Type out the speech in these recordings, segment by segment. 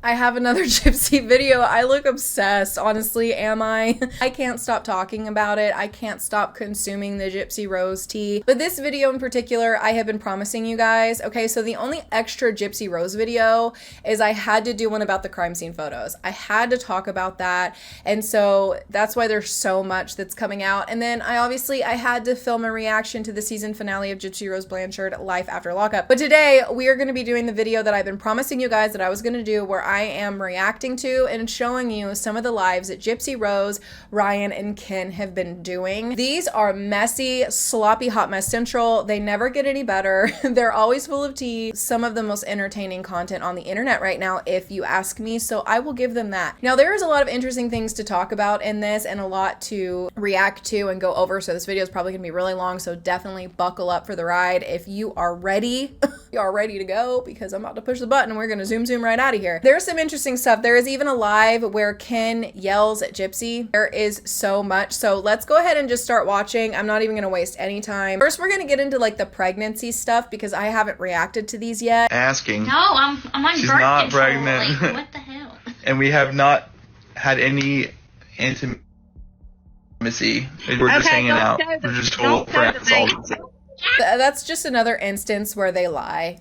I have another Gypsy video. I look obsessed, honestly, am I? I can't stop talking about it. I can't stop consuming the Gypsy Rose tea. But this video in particular, I have been promising you guys. Okay, so the only extra Gypsy Rose video is I had to do one about the crime scene photos. I had to talk about that. And so that's why there's so much that's coming out. And then I had to film a reaction to the season finale of Gypsy Rose Blanchard, Life After Lockup. But today we are going to be doing the video that I've been promising you guys that I was going to do, where I am reacting to and showing you some of the lives that Gypsy Rose, Ryan, and Ken have been doing. These are messy, sloppy hot mess central. They never get any better. They're always full of tea. Some of the most entertaining content on the internet right now, if you ask me, so I will give them that. Now, there is a lot of interesting things to talk about in this and a lot to react to and go over, so this video is probably gonna be really long, so definitely buckle up for the ride if you are ready. You are ready to go, because I'm about to push the button and we're gonna zoom right out of here. There's some interesting stuff. There is even a live where Ken yells at Gypsy. There is so much. So let's go ahead and just start watching. I'm not even gonna waste any time. First, we're gonna get into like the pregnancy stuff because I haven't reacted to these yet. Asking. No, I'm on She's birth not control. pregnant. Like, what the hell? And we have not had any intimacy. We're just hanging out. We're just total friends all the time. That's just another instance where they lie.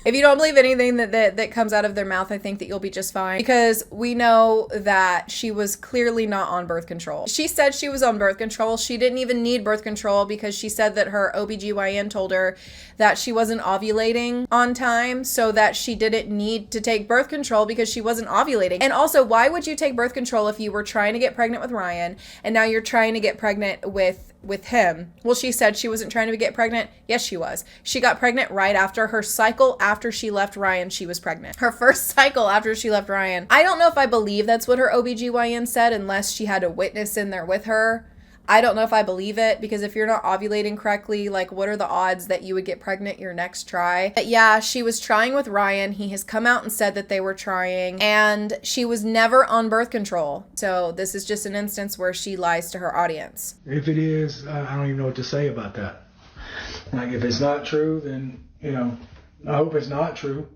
If you don't believe anything that comes out of their mouth, I think that you'll be just fine, because we know that she was clearly not on birth control. She said she was on birth control. She didn't even need birth control because she said that her OBGYN told her that she wasn't ovulating on time, so that she didn't need to take birth control because she wasn't ovulating. And also, why would you take birth control if you were trying to get pregnant with Ryan and now you're trying to get pregnant with him? Well, she said she wasn't trying to get pregnant. Yes, she was. She got pregnant right after her cycle. After she left Ryan, she was pregnant. Her first cycle after she left Ryan. I don't know if I believe that's what her OBGYN said, unless she had a witness in there with her. I don't know if I believe it, because if you're not ovulating correctly, like, what are the odds that you would get pregnant your next try? But yeah, she was trying with Ryan. He has come out and said that they were trying, and she was never on birth control. So this is just an instance where she lies to her audience. If it is, I don't even know what to say about that. Like, if it's not true, then, you know, I hope it's not true.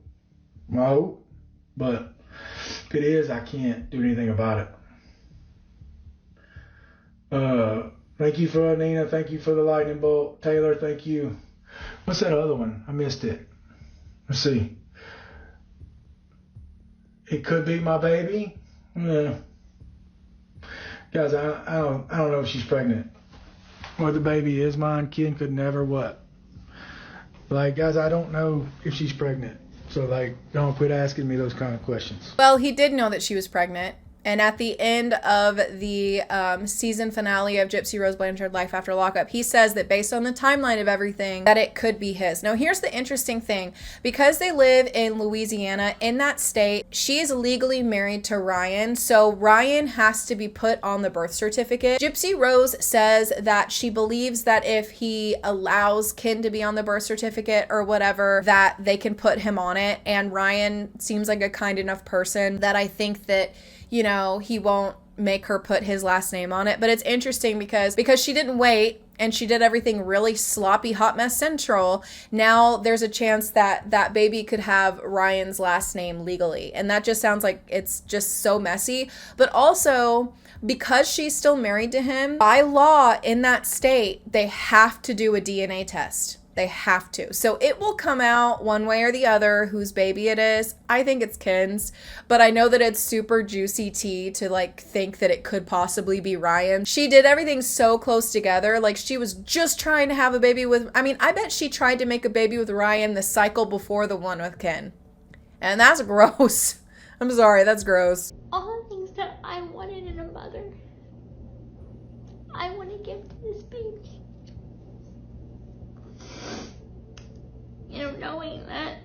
I hope. But if it is, I can't do anything about it. Thank you for Nina. Thank you for the lightning bolt. Taylor, thank you. What's that other one? I missed it. Let's see. It could be my baby. Yeah. Guys, I don't know if she's pregnant. Or the baby is mine. Ken could never what? Like, guys, I don't know if she's pregnant. So, like, don't quit asking me those kind of questions. Well, he did know that she was pregnant. And at the end of the season finale of Gypsy Rose Blanchard, Life After Lockup, he says that based on the timeline of everything, that it could be his. Now, here's the interesting thing. Because they live in Louisiana, in that state, she is legally married to Ryan. So Ryan has to be put on the birth certificate. Gypsy Rose says that she believes that if he allows Ken to be on the birth certificate or whatever, that they can put him on it. And Ryan seems like a kind enough person that I think that, you know, he won't make her put his last name on it. But it's interesting because she didn't wait and she did everything really sloppy, hot mess central. Now there's a chance that that baby could have Ryan's last name legally. And that just sounds like it's just so messy. But also, because she's still married to him, by law in that state, they have to do a DNA test. They have to. So it will come out one way or the other whose baby it is. I think it's Ken's, but I know that it's super juicy tea to like think that it could possibly be Ryan. She did everything so close together. Like, she was just trying to have a baby with, I mean, I bet she tried to make a baby with Ryan the cycle before the one with Ken. And that's gross. I'm sorry, that's gross. All the things that I wanted in a mother, I want to give to this baby. You know, knowing that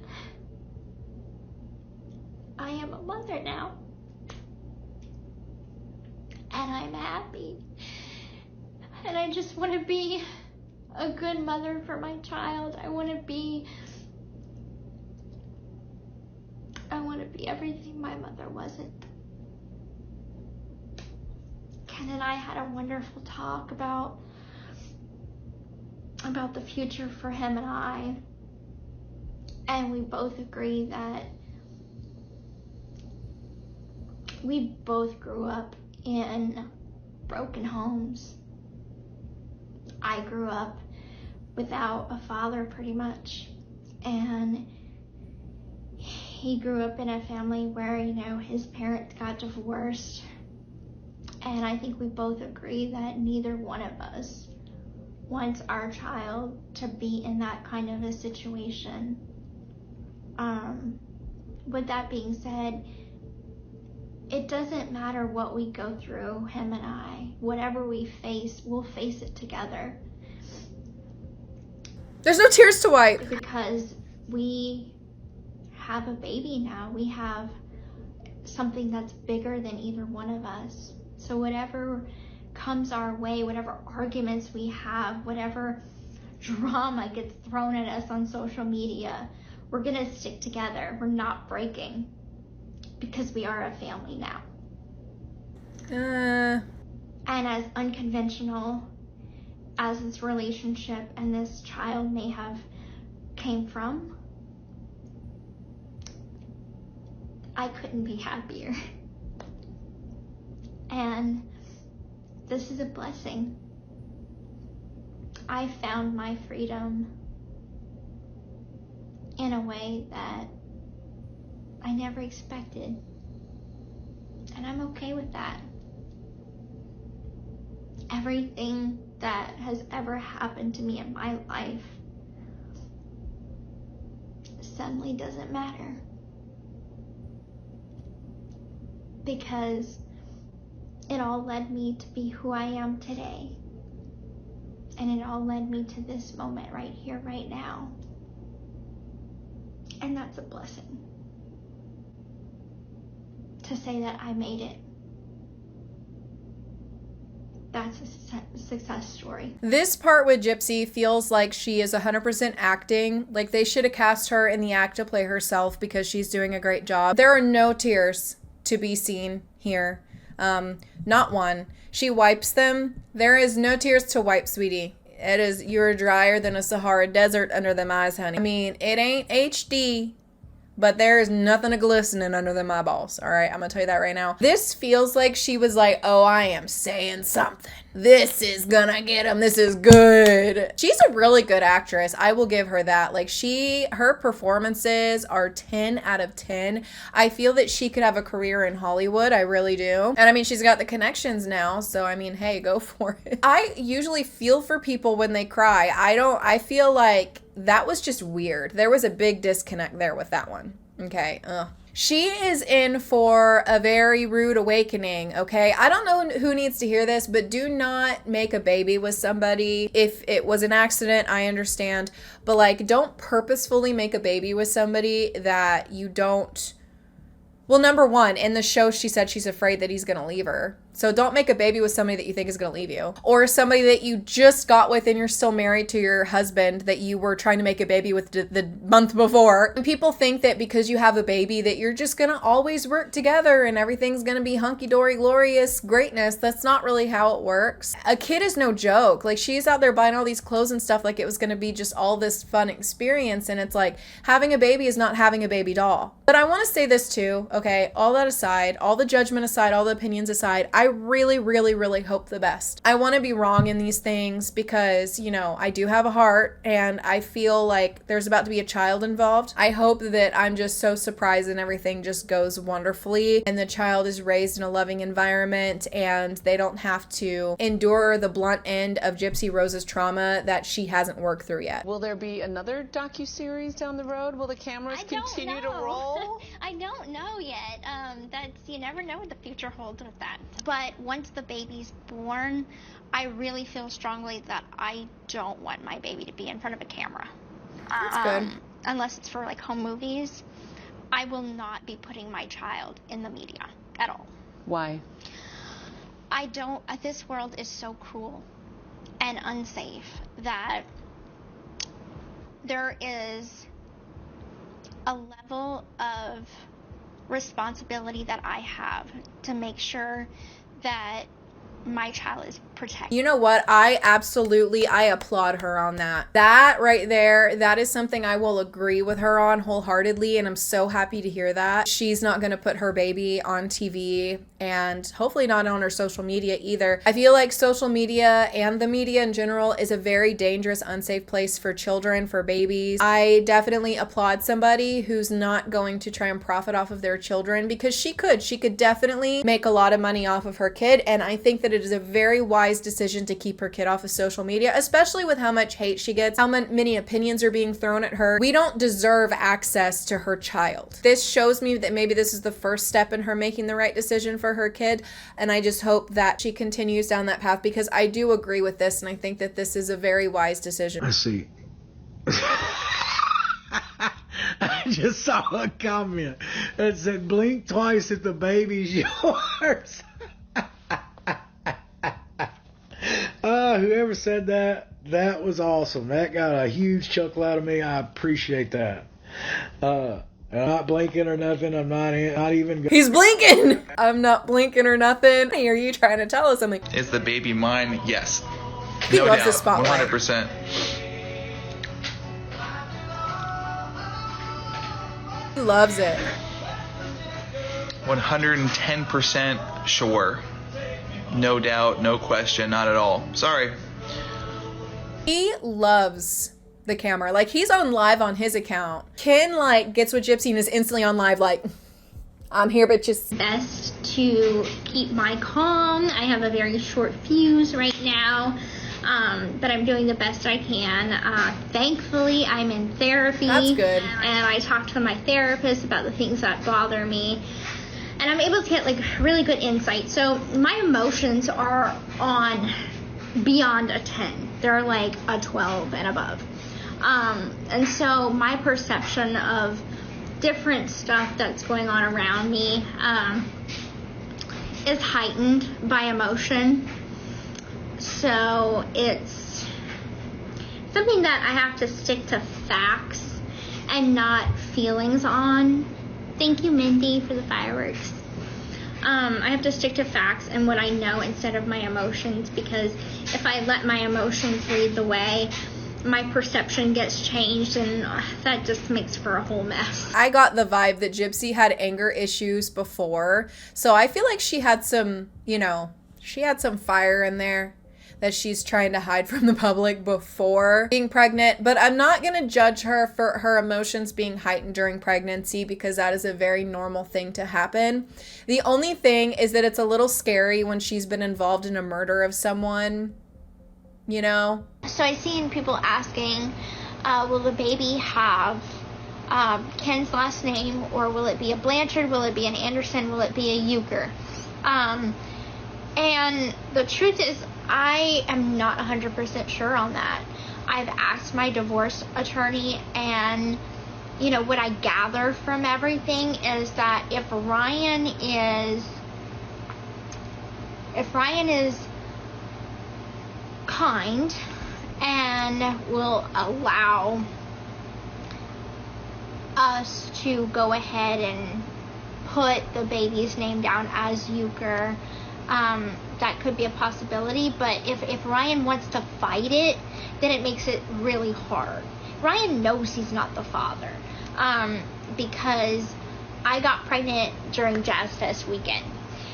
I am a mother now, and I'm happy, and I just want to be a good mother for my child. I want to be everything my mother wasn't. Ken and I had a wonderful talk about the future for him and I. And we both agree that we both grew up in broken homes. I grew up without a father pretty much, and he grew up in a family where, you know, his parents got divorced, and I think we both agree that neither one of us wants our child to be in that kind of a situation. With that being said, it doesn't matter what we go through, him and I. Whatever we face, we'll face it together. There's no tears to wipe. Because we have a baby now. We have something that's bigger than either one of us. So whatever comes our way, whatever arguments we have, whatever drama gets thrown at us on social media, we're gonna stick together. We're not breaking, because we are a family now. And as unconventional as this relationship and this child may have came from, I couldn't be happier. And this is a blessing. I found my freedom in a way that I never expected. And I'm okay with that. Everything that has ever happened to me in my life suddenly doesn't matter. Because it all led me to be who I am today. And it all led me to this moment right here, right now. And that's a blessing. To say that I made it. That's a success story. This part with Gypsy feels like she is 100% acting. Like they should have cast her in the act to play herself because she's doing a great job. There are no tears to be seen here. Not one. She wipes them. There is no tears to wipe, sweetie. It is, you're drier than a Sahara desert under them eyes, honey. I mean, it ain't HD, but there is nothing a glistening under them eyeballs. All right, I'm gonna tell you that right now. This feels like she was like, oh, I am saying something. This is gonna get him. This is good. She's a really good actress. I will give her that. Like her performances are 10 out of 10. I feel that she could have a career in Hollywood. I really do. And I mean, she's got the connections now. So I mean, hey, go for it. I usually feel for people when they cry. I feel like that was just weird. There was a big disconnect there with that one. Okay. She is in for a very rude awakening, okay? I don't know who needs to hear this, but do not make a baby with somebody. If it was an accident, I understand. But, like, don't purposefully make a baby with somebody that you don't... Well, number one, in the show, she said she's afraid that he's going to leave her. So don't make a baby with somebody that you think is going to leave you. Or somebody that you just got with and you're still married to your husband that you were trying to make a baby with the month before. And people think that because you have a baby that you're just going to always work together and everything's going to be hunky-dory, glorious greatness. That's not really how it works. A kid is no joke. Like, she's out there buying all these clothes and stuff like it was going to be just all this fun experience. And it's like, having a baby is not having a baby doll. But I want to say this too, okay? All that aside, all the judgment aside, all the opinions aside, I really, really, really hope the best. I want to be wrong in these things because, you know, I do have a heart and I feel like there's about to be a child involved. I hope that I'm just so surprised and everything just goes wonderfully and the child is raised in a loving environment and they don't have to endure the blunt end of Gypsy Rose's trauma that she hasn't worked through yet. Will there be another docuseries down the road? Will the cameras continue to roll? I don't know yet. You never know what the future holds with that. But once the baby's born, I really feel strongly that I don't want my baby to be in front of a camera. That's good. Unless it's for like home movies. I will not be putting my child in the media at all. Why? This world is so cruel and unsafe that there is a level of responsibility that I have to make sure that my child is protect. You know what? I applaud her on that. That right there, that is something I will agree with her on wholeheartedly, and I'm so happy to hear that. She's not going to put her baby on TV and hopefully not on her social media either. I feel like social media and the media in general is a very dangerous, unsafe place for children, for babies. I definitely applaud somebody who's not going to try and profit off of their children, because she could definitely make a lot of money off of her kid, and I think that it is a very wise decision to keep her kid off of social media, especially with how much hate she gets, how many opinions are being thrown at her. We don't deserve access to her child. This shows me that maybe this is the first step in her making the right decision for her kid, and I just hope that she continues down that path, because I do agree with this, and I think that this is a very wise decision. I see. I just saw a comment that said, blink twice if the baby's yours. Whoever said that, that was awesome. That got a huge chuckle out of me. I appreciate that. I'm not blinking or nothing. I'm not even. He's blinking. I'm not blinking or nothing. Are you trying to tell us something? Is the baby mine? Yes. He No loves doubt. the spotlight. 100%. He loves it. 110% sure. No doubt, no question, not at all. Sorry. He loves the camera. Like, he's on live on his account. Ken, like, gets with Gypsy and is instantly on live, like, I'm here, bitches. Best to keep my calm. I have a very short fuse right now, but I'm doing the best I can. Thankfully, I'm in therapy. That's good. And I talked to my therapist about the things that bother me, and I'm able to get, like, really good insight. So my emotions are on beyond a 10. They're like a 12 and above. And so my perception of different stuff that's going on around me is heightened by emotion. So it's something that I have to stick to facts and not feelings on. Thank you, Mindy, for the fireworks. I have to stick to facts and what I know instead of my emotions, because if I let my emotions lead the way, my perception gets changed, and that just makes for a whole mess. I got the vibe that Gypsy had anger issues before, so I feel like she had some, she had some fire in there that she's trying to hide from the public before being pregnant. But I'm not going to judge her for her emotions being heightened during pregnancy, because that is a very normal thing to happen. The only thing is that it's a little scary when she's been involved in a murder of someone, So I've seen people asking, will the baby have Ken's last name, or will it be a Blanchard? Will it be an Anderson? Will it be a Euchre? And the truth is, I am not 100% sure on that. I've asked my divorce attorney, and what I gather from everything is that if Ryan is kind and will allow us to go ahead and put the baby's name down as Euchre, that could be a possibility. But if Ryan wants to fight it, then it makes it really hard. Ryan knows he's not the father, because I got pregnant during Jazz Fest weekend,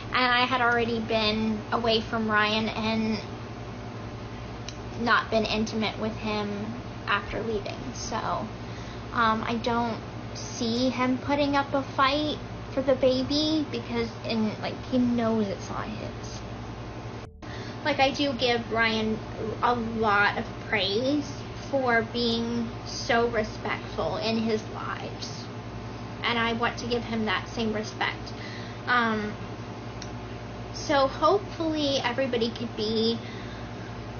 and I had already been away from Ryan and not been intimate with him after leaving. So I don't see him putting up a fight for the baby, because he knows it's not his. I do give Ryan a lot of praise for being so respectful in his lives, and I want to give him that same respect. So hopefully everybody could be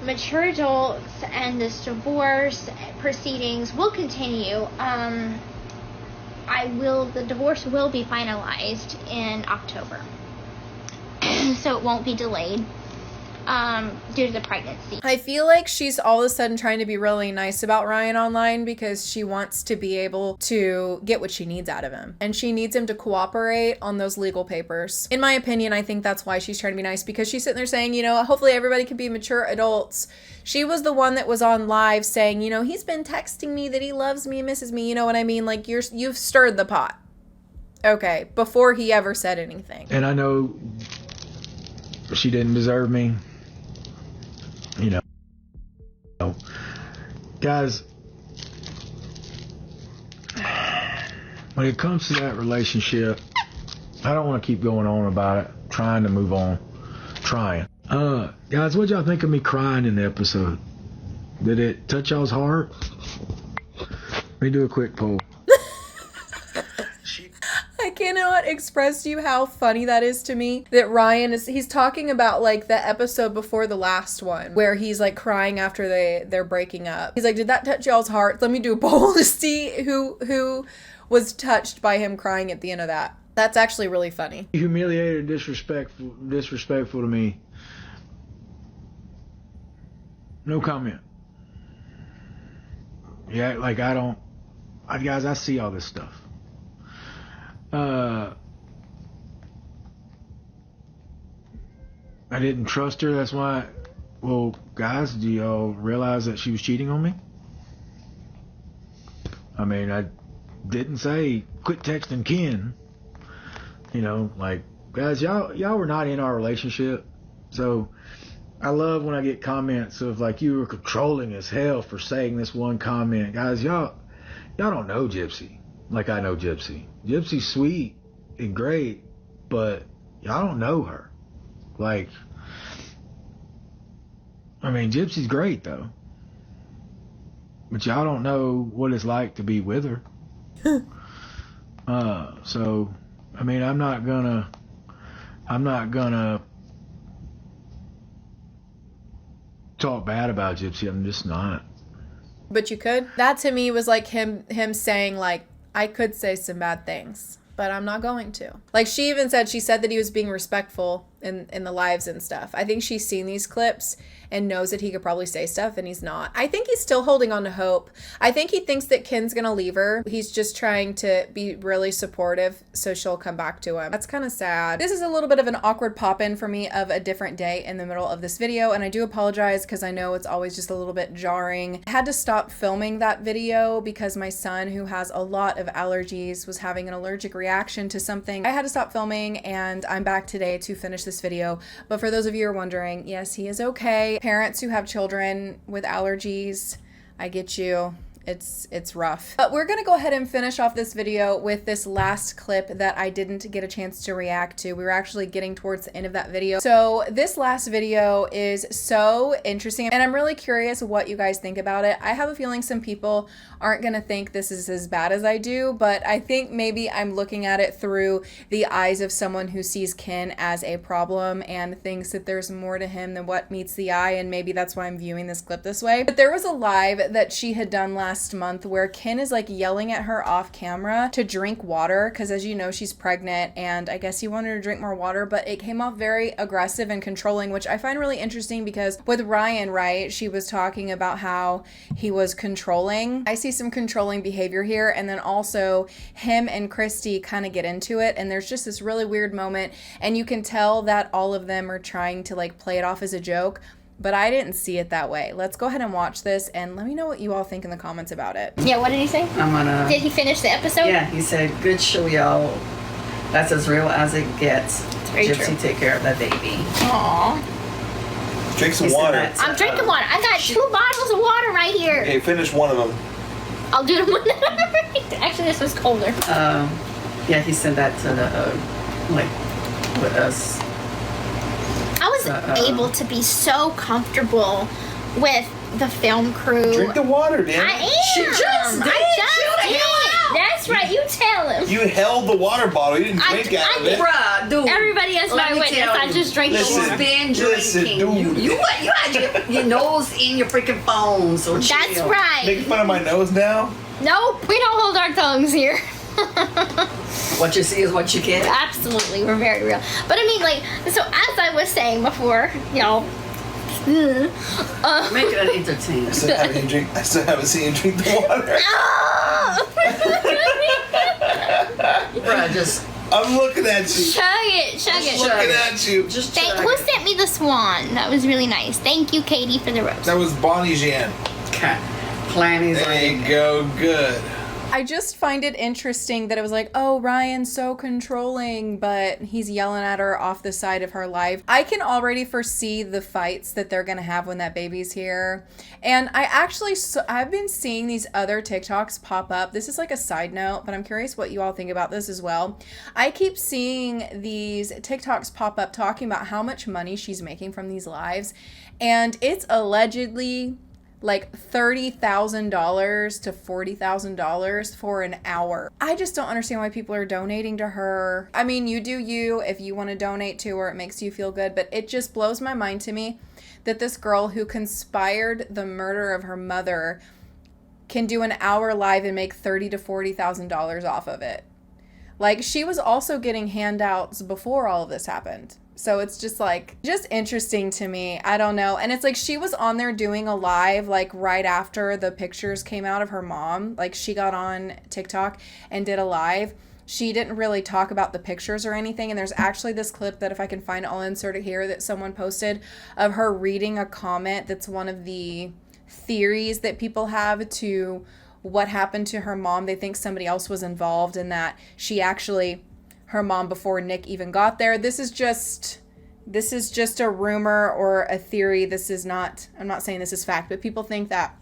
mature adults, and this divorce proceedings will continue. The divorce will be finalized in October, so it won't be delayed. due to the pregnancy. I feel like she's all of a sudden trying to be really nice about Ryan online because she wants to be able to get what she needs out of him. And she needs him to cooperate on those legal papers. In my opinion, I think that's why she's trying to be nice, because she's sitting there saying, you know, hopefully everybody can be mature adults. She was the one that was on live saying, you know, he's been texting me that he loves me and misses me. You know what I mean? Like, you've stirred the pot. Okay, before he ever said anything. And I know she didn't deserve me. You know, guys, when it comes to that relationship, I don't want to keep going on about it, trying to move on, guys, what y'all think of me crying in the episode? Did it touch y'all's heart? Let me do a quick poll. I cannot express to you how funny that is to me, that Ryan he's talking about like the episode before the last one where he's like crying after they're breaking up. He's like, did that touch y'all's heart? Let me do a poll to see who was touched by him crying at the end of that. That's actually really funny. Humiliated, disrespectful to me. No comment. Yeah, like guys, I see all this stuff. I didn't trust her. That's why. Well, guys, do y'all realize that she was cheating on me? I mean, I didn't say quit texting Ken. You know, like, guys, y'all were not in our relationship. So I love when I get comments of like, you were controlling as hell for saying this one comment. Guys, y'all don't know Gypsy like I know Gypsy. Gypsy's sweet and great, but y'all don't know her. Like, I mean, Gypsy's great though, but y'all don't know what it's like to be with her. So, I mean, I'm not gonna talk bad about Gypsy. I'm just not. But you could. That to me was like him saying like, I could say some bad things, but I'm not going to. Like she said that he was being respectful in the lives and stuff. I think she's seen these clips and knows that he could probably say stuff and he's not. I think he's still holding on to hope. I think he thinks that Ken's gonna leave her. He's just trying to be really supportive so she'll come back to him. That's kind of sad. This is a little bit of an awkward pop-in for me of a different day in the middle of this video, and I do apologize because I know it's always just a little bit jarring. I had to stop filming that video because my son, who has a lot of allergies, was having an allergic reaction to something. I had to stop filming and I'm back today to finish this video. But for those of you who are wondering, yes, he is okay. Parents who have children with allergies, I get you. It's rough. But we're gonna go ahead and finish off this video with this last clip that I didn't get a chance to react to. We were actually getting towards the end of that video. So this last video is so interesting and I'm really curious what you guys think about it. I have a feeling some people aren't gonna think this is as bad as I do, but I think maybe I'm looking at it through the eyes of someone who sees Ken as a problem and thinks that there's more to him than what meets the eye, and maybe that's why I'm viewing this clip this way. But there was a live that she had done last month where Ken is like yelling at her off camera to drink water because, as you know, she's pregnant and I guess he wanted her to drink more water, but it came off very aggressive and controlling, which I find really interesting because with Ryan, right, she was talking about how he was controlling. I see some controlling behavior here, and then also him and Christy kind of get into it and there's just this really weird moment and you can tell that all of them are trying to like play it off as a joke. But I didn't see it that way. Let's go ahead and watch this and let me know what you all think in the comments about it. Yeah, what did he say? Did he finish the episode? Yeah, he said, good show, y'all. That's as real as it gets. Gypsy, true. take care of that baby. Aww. Drink some water. I'm drinking water. I got 2 bottles of water right here. Hey, finish one of them. I'll do the one that actually, this was colder. Yeah, he sent that to the, with us. I was able to be so comfortable with the film crew. Drink the water, Dan. I am. I just did. That's right. You tell him. You held the water bottle. You didn't drink out of it. Bruh, dude. Everybody is my witness. I just drank the Listen, water. Been Listen, drinking. dude. You had your nose in your freaking phone, so chill. That's right. Making fun of my nose now? Nope, we don't hold our tongues here. What you see is what you get. Absolutely, we're very real. But I mean, like, so as I was saying before, you know, Make it entertaining. I still haven't seen you drink the water. Bruh, just I'm looking at you. Chug it. Looking at you. just Who sent me the swan? That was really nice. Thank you, Katie, for the rose. That was Bonnie Jan. cat. Plannies. There you go. Good. I just find it interesting that it was like, oh, Ryan's so controlling, but he's yelling at her off the side of her life. I can already foresee the fights that they're going to have when that baby's here. And I've been seeing these other TikToks pop up. This is like a side note, but I'm curious what you all think about this as well. I keep seeing these TikToks pop up talking about how much money she's making from these lives. And it's allegedly like $30,000 to $40,000 for an hour. I just don't understand why people are donating to her. I mean, you do you if you want to donate to her, it makes you feel good, but it just blows my mind to me that this girl who conspired the murder of her mother can do an hour live and make $30,000 to $40,000 off of it. Like, she was also getting handouts before all of this happened. So it's just like, just interesting to me. I don't know. And it's like she was on there doing a live like right after the pictures came out of her mom. Like, she got on TikTok and did a live. She didn't really talk about the pictures or anything. And there's actually this clip that if I can find it, I'll insert it here, that someone posted of her reading a comment that's one of the theories that people have to what happened to her mom. They think somebody else was involved in that. She actually, her mom, before Nick even got there. This is just a rumor or a theory. This is not, I'm not saying this is fact, but people think that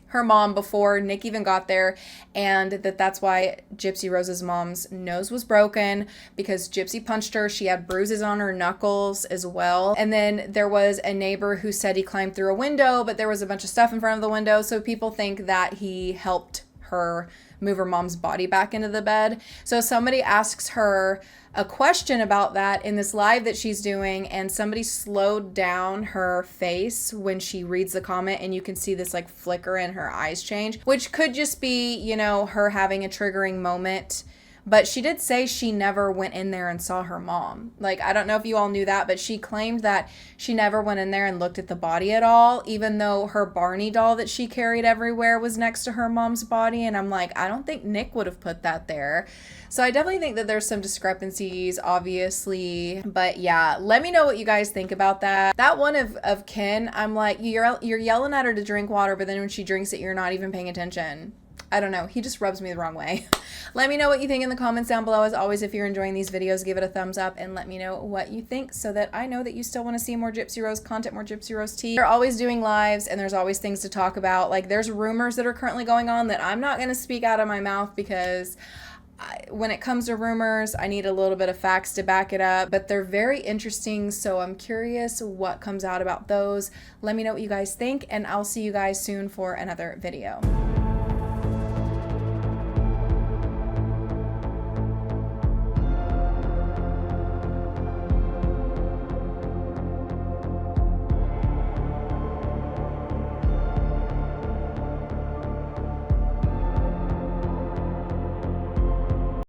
her mom, before Nick even got there, and that's why Gypsy Rose's mom's nose was broken, because Gypsy punched her. She had bruises on her knuckles as well. And then there was a neighbor who said he climbed through a window, but there was a bunch of stuff in front of the window. So people think that he helped her move her mom's body back into the bed. So somebody asks her a question about that in this live that she's doing, and somebody slowed down her face when she reads the comment, and you can see this like flicker in her eyes change, which could just be, you know, her having a triggering moment. But she did say she never went in there and saw her mom. Like, I don't know if you all knew that, but she claimed that she never went in there and looked at the body at all, even though her Barney doll that she carried everywhere was next to her mom's body. And I'm like, I don't think Nick would have put that there. So I definitely think that there's some discrepancies, obviously. But yeah, let me know what you guys think about that. That one of Ken, I'm like, you're yelling at her to drink water, but then when she drinks it, you're not even paying attention. I don't know. He just rubs me the wrong way. Let me know what you think in the comments down below. As always, if you're enjoying these videos, give it a thumbs up and let me know what you think so that I know that you still want to see more Gypsy Rose content, more Gypsy Rose tea. They're always doing lives and there's always things to talk about. Like, there's rumors that are currently going on that I'm not going to speak out of my mouth because when it comes to rumors, I need a little bit of facts to back it up, but they're very interesting. So I'm curious what comes out about those. Let me know what you guys think, and I'll see you guys soon for another video.